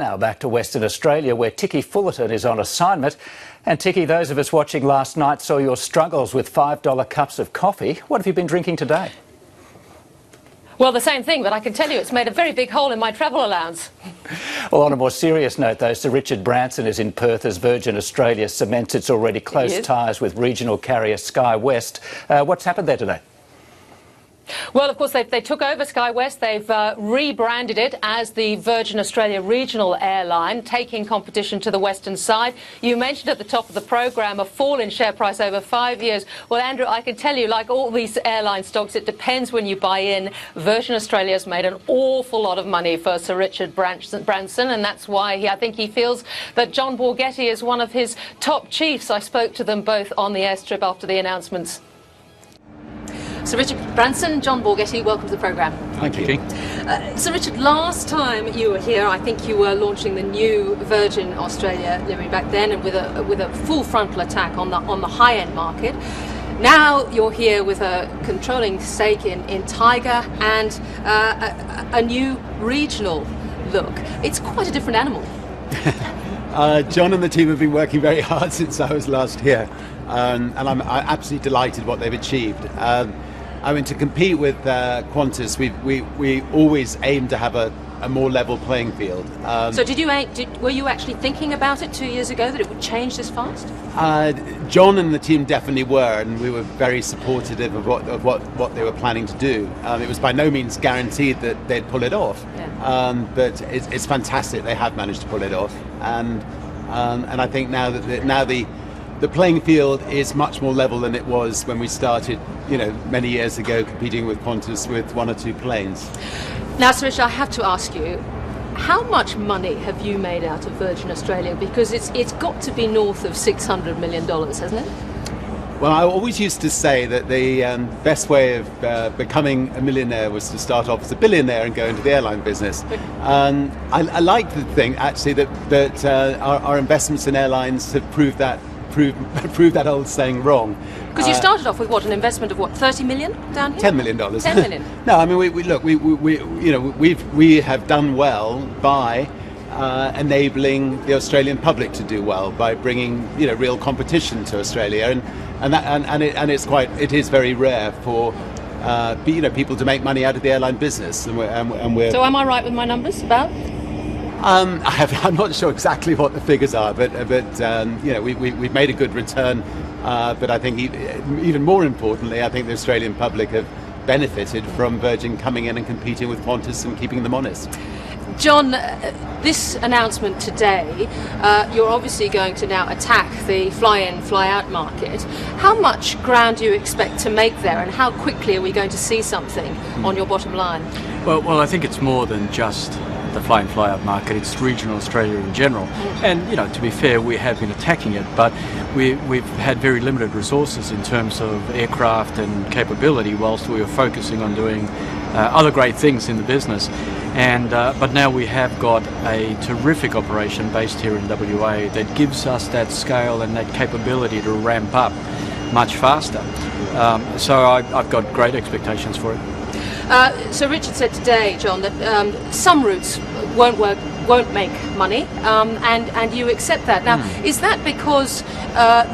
Now back to Western Australia, where Ticky Fullerton is on assignment. And Ticky, those of us watching last night saw your struggles with $5 cups of coffee. What have you been drinking today? Well, the same thing, but I can tell you it's made a very big hole in my travel allowance. Well, on a more serious note, though, Sir Richard Branson is in Perth as Virgin Australia cements its already close ties with regional carrier Sky West. What's happened there today? Well, of course, they took over Sky West. They've rebranded it as the Virgin Australia Regional Airline, taking competition to the western side. You mentioned at the top of the programme a fall in share price over 5 years. Well, Andrew, I can tell you, like all these airline stocks, it depends when you buy in. Virgin Australia has made an awful lot of money for Sir Richard Branson, and that's why I think he feels that John Borghetti is one of his top chiefs. I spoke to them both on the airstrip after the announcements. Sir Richard Branson, John Borghetti, welcome to the programme. Thank you. Sir Richard, last time you were here, I think you were launching the new Virgin Australia livery back then, and with a full frontal attack on the high-end market. Now you're here with a controlling stake in Tiger and a new regional look. It's quite a different animal. John and the team have been working very hard since I was last here, and I'm absolutely delighted what they've achieved. I mean, to compete with Qantas, we always aim to have a more level playing field. So were you actually thinking about it 2 years ago, that it would change this fast? John and the team definitely were, and we were very supportive of what they were planning to do. It was by no means guaranteed that they'd pull it off, but it's fantastic they have managed to pull it off, and I think now that the playing field is much more level than it was when we started, many years ago, competing with Qantas with one or two planes. Now, Sir Richard, I have to ask you, how much money have you made out of Virgin Australia? Because it's got to be north of $600 million, hasn't it? Well, I always used to say that the best way of becoming a millionaire was to start off as a billionaire and go into the airline business. I like to think, actually, that our investments in airlines have proved that old saying wrong. Because you started off with what, an investment of what, 30 million down here? $10 million. 10 million. No, I mean we have done well by enabling the Australian public to do well by bringing real competition to Australia, and it is very rare for people to make money out of the airline business, and we're. So am I right with my numbers about? I'm not sure exactly what the figures are, but we've made a good return. But I think even more importantly, I think the Australian public have benefited from Virgin coming in and competing with Qantas and keeping them honest. John, this announcement today, you're obviously going to now attack the fly-in, fly-out market. How much ground do you expect to make there, and how quickly are we going to see something on your bottom line? Well, I think it's more than just the fly-in, fly-out market. It's regional Australia in general. And, to be fair, we have been attacking it, but we've had very limited resources in terms of aircraft and capability, whilst we were focusing on doing other great things in the business. And but now we have got a terrific operation based here in WA that gives us that scale and that capability to ramp up much faster. So I've got great expectations for it. So Richard said today, John, that some routes won't make money, and you accept that. Now, is that because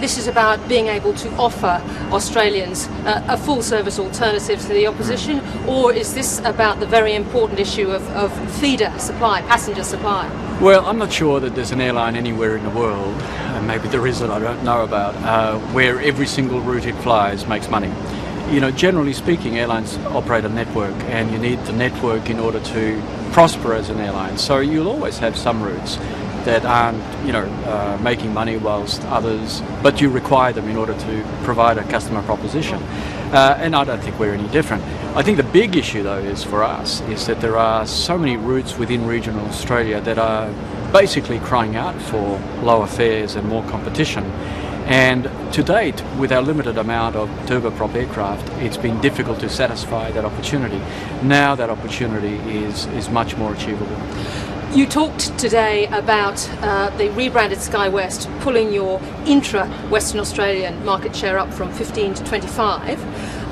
this is about being able to offer Australians a full-service alternative to the opposition, or is this about the very important issue of feeder supply, passenger supply? Well, I'm not sure that there's an airline anywhere in the world, and maybe there is that I don't know about, where every single route it flies makes money. Generally speaking, airlines operate a network, and you need the network in order to prosper as an airline. So you'll always have some routes that aren't, making money, whilst others, but you require them in order to provide a customer proposition. And I don't think we're any different. I think the big issue, though, is for us, is that there are so many routes within regional Australia that are basically crying out for lower fares and more competition. And to date, with our limited amount of turboprop aircraft, it's been difficult to satisfy that opportunity. Now that opportunity is much more achievable. You talked today about the rebranded Sky West pulling your intra-Western Australian market share up from 15 to 25.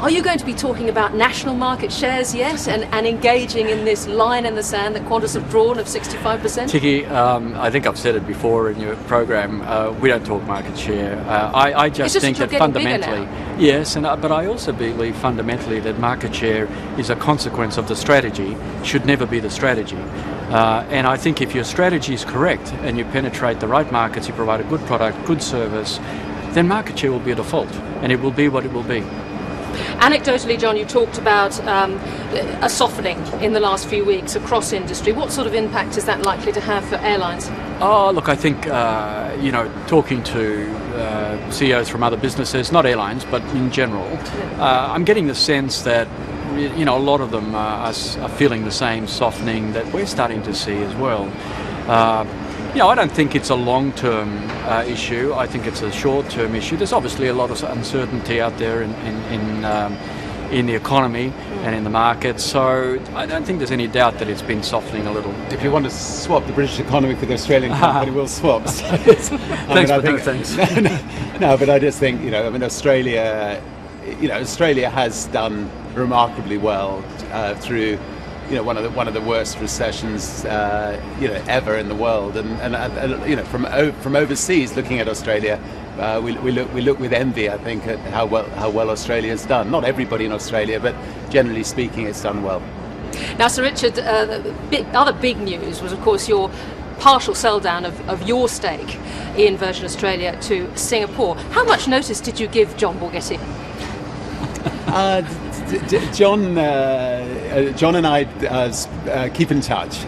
Are you going to be talking about national market shares yet and engaging in this line in the sand that Qantas have drawn of 65%? Ticky, I think I've said it before in your program, we don't talk market share. I just think that fundamentally, yes, but I also believe fundamentally that market share is a consequence of the strategy, should never be the strategy. And I think if your strategy is correct and you penetrate the right markets, you provide a good product, good service, then market share will be a default, and it will be what it will be. Anecdotally, John, you talked about a softening in the last few weeks across industry. What sort of impact is that likely to have for airlines? Oh, look, I think, talking to CEOs from other businesses, not airlines, but in general, I'm getting the sense that a lot of them are feeling the same softening that we're starting to see as well. I don't think it's a long-term issue. I think it's a short-term issue. There's obviously a lot of uncertainty out there in the economy and in the market, so I don't think there's any doubt that it's been softening a little. If you want to swap the British economy for the Australian company, we'll swap. Thanks, No, but I just think, Australia has done remarkably well through one of the worst recessions ever in the world, and from overseas looking at Australia, we look with envy, I think, at how well Australia's done. Not everybody in Australia, but generally speaking, it's done well. Now, Sir Richard, other big news was, of course, your partial sell down of your stake in Virgin Australia to Singapore. How much notice did you give John Borghetti? John and I keep in touch, is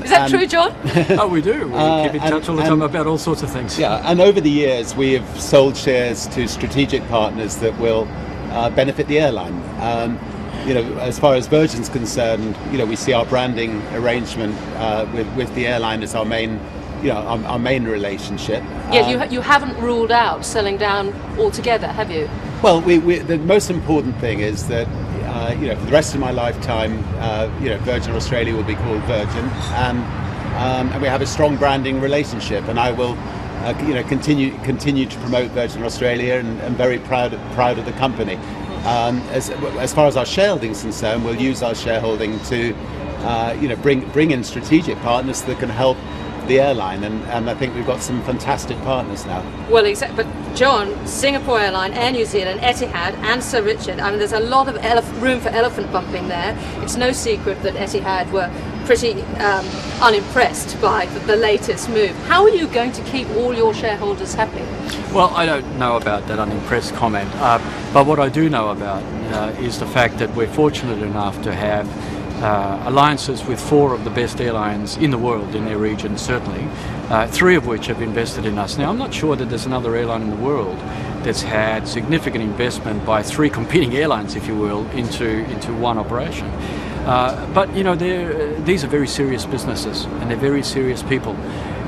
that true, John? Oh, we do. We keep in touch all the time about all sorts of things. Yeah, and over the years we have sold shares to strategic partners that will benefit the airline. As far as Virgin's concerned, we see our branding arrangement with the airline as our main relationship. Yeah, you haven't ruled out selling down altogether, have you? Well, the most important thing is that for the rest of my lifetime, Virgin Australia will be called Virgin, and we have a strong branding relationship, and I will continue to promote Virgin Australia, and very proud of the company. As far as our shareholding is concerned, we'll use our shareholding to bring in strategic partners that can help the airline, and I think we've got some fantastic partners now. Well, exactly. But John, Singapore Airline, Air New Zealand, Etihad, and Sir Richard. I mean, there's a lot of room for elephant bumping there. It's no secret that Etihad were pretty unimpressed by the latest move. How are you going to keep all your shareholders happy? Well, I don't know about that unimpressed comment, but what I do know about is the fact that we're fortunate enough to have alliances with 4 of the best airlines in the world, in their region certainly, 3 of which have invested in us. Now, I'm not sure that there's another airline in the world that's had significant investment by 3 competing airlines, if you will, into one operation. But these are very serious businesses, and they're very serious people,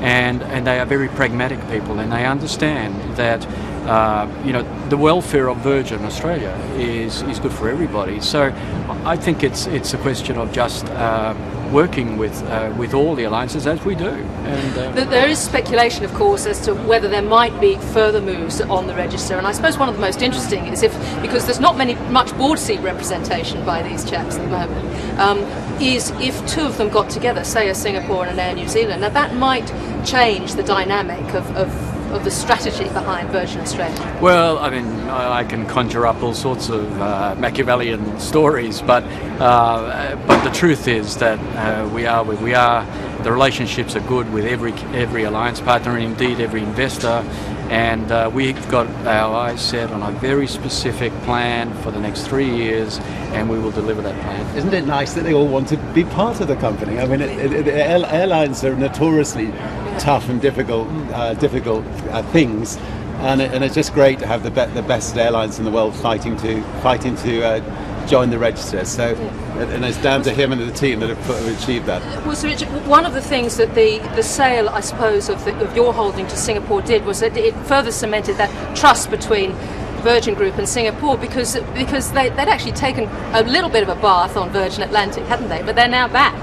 and they are very pragmatic people, and they understand that the welfare of Virgin Australia is good for everybody. So I think it's a question of just working with all the alliances as we do. And there is speculation, of course, as to whether there might be further moves on the register. And I suppose one of the most interesting is because there's not much board seat representation by these chaps at the moment, is if 2 of them got together, say a Singapore and an Air New Zealand. Now that might change the dynamic of the strategy behind Virgin Australia. Well, I mean, I can conjure up all sorts of Machiavellian stories, but the truth is that we are where we are. The relationships are good with every alliance partner, and indeed every investor, and we've got our eyes set on a very specific plan for the next 3 years, and we will deliver that plan. Isn't it nice that they all want to be part of the company? I mean, airlines are notoriously tough and difficult things, and it's just great to have the best airlines in the world fighting to join the register. So, and it's down to him and the team that have achieved that. Well, Sir Richard, one of the things that the sale, I suppose, of your holding to Singapore did was that it further cemented that trust between Virgin Group and Singapore, because they'd actually taken a little bit of a bath on Virgin Atlantic, hadn't they? But they're now back.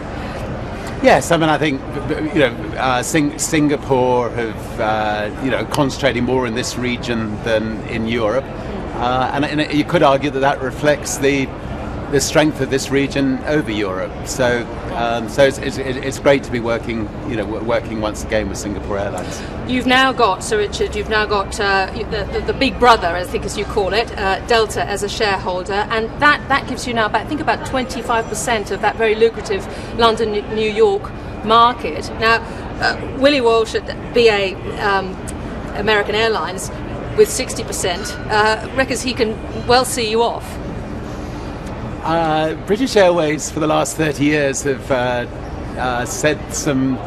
Yes, I mean, I think Singapore have concentrating more in this region than in Europe, and you could argue that reflects the strength of this region over Europe. So it's great to be working once again with Singapore Airlines. You've now got, Sir Richard, the big brother, I think as you call it, Delta as a shareholder, and that gives you now about 25% of that very lucrative London, New York market. Now, Willie Walsh at BA American Airlines with 60% reckons he can well see you off. British Airways for the last 30 years have said some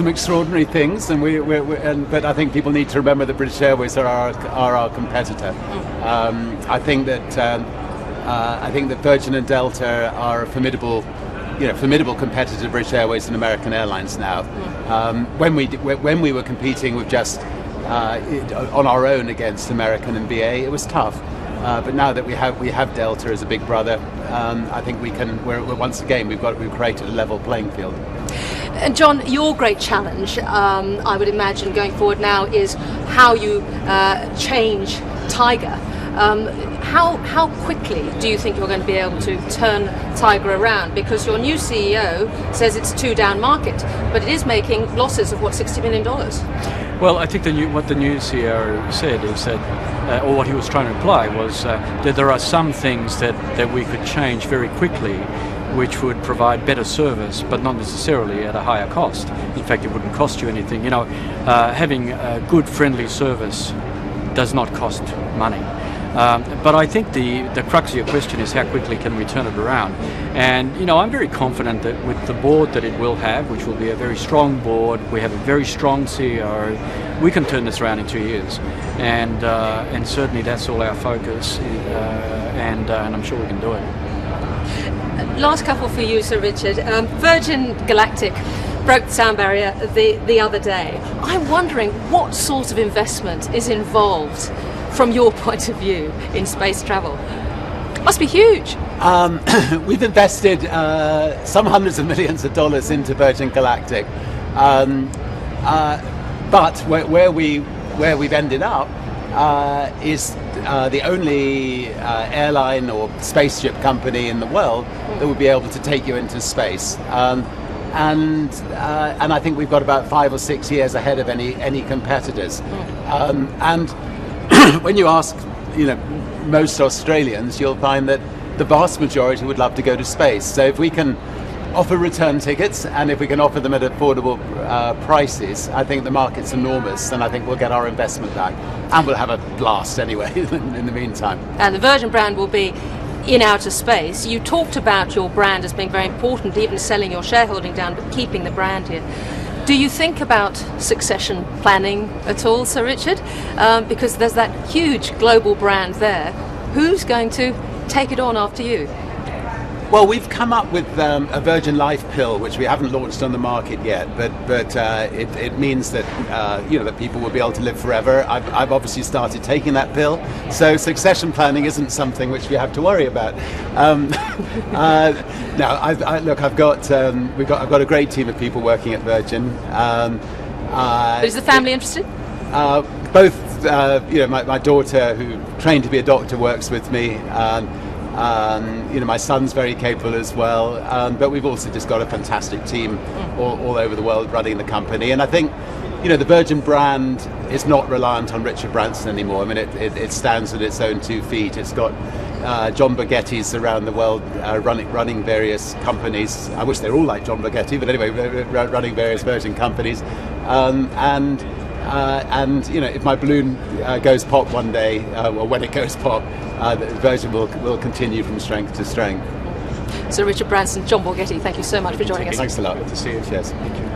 extraordinary things, but I think people need to remember that British Airways are our competitor. I think that Virgin and Delta are a formidable competitor to British Airways and American Airlines now. When we were competing with just on our own against American and BA, it was tough. But now that we have Delta as a big brother, I think we're once again we've created a level playing field. And John, your great challenge, I would imagine, going forward now is how you change Tiger. How quickly do you think you're going to be able to turn Tiger around? Because your new CEO says it's a two-down market, but it is making losses of, $60 million? Well, I think what the new CEO said is that, or what he was trying to imply was that there are some things that we could change very quickly, which would provide better service, but not necessarily at a higher cost. In fact, it wouldn't cost you anything. Having a good, friendly service does not cost money. But I think the crux of your question is how quickly can we turn it around? And, I'm very confident that with the board that it will have, which will be a very strong board, we have a very strong CEO, we can turn this around in 2 years. And certainly that's all our focus, and I'm sure we can do it. Last couple for you, Sir Richard. Virgin Galactic broke the sound barrier the other day. I'm wondering what sort of investment is involved from your point of view in space travel. Must be huge. We've invested some hundreds of millions of dollars into Virgin Galactic, but where we've ended up is the only airline or spaceship company in the world that would be able to take you into space. And I think we've got about 5 or 6 years ahead of any competitors. And when you ask, most Australians, you'll find that the vast majority would love to go to space. So if we can offer return tickets and if we can offer them at affordable prices, I think the market's enormous, and I think we'll get our investment back, and we'll have a blast anyway in the meantime. And the Virgin brand will be in outer space. You talked about your brand as being very important, even selling your shareholding down, but keeping the brand here. Do you think about succession planning at all, Sir Richard? Because there's that huge global brand there. Who's going to take it on after you? Well, we've come up with a Virgin Life pill, which we haven't launched on the market yet, but it means that that people will be able to live forever. I've obviously started taking that pill, so succession planning isn't something which we have to worry about. No, I've got a great team of people working at Virgin. Is the family interested? Both, my daughter, who trained to be a doctor, works with me. My son's very capable as well, but we've also just got a fantastic team all over the world running the company. And I think, the Virgin brand is not reliant on Richard Branson anymore. I mean, it stands on its own 2 feet. It's got John Borghetti's around the world running various companies. I wish they were all like John Borghetti, but anyway, running various Virgin companies. And if my balloon goes pop one day, or when it goes pop, Virgin will continue from strength to strength. So Richard Branson, John Borghetti, thank you so much for joining us. Thanks a lot. Good to see you. Cheers. Thank you.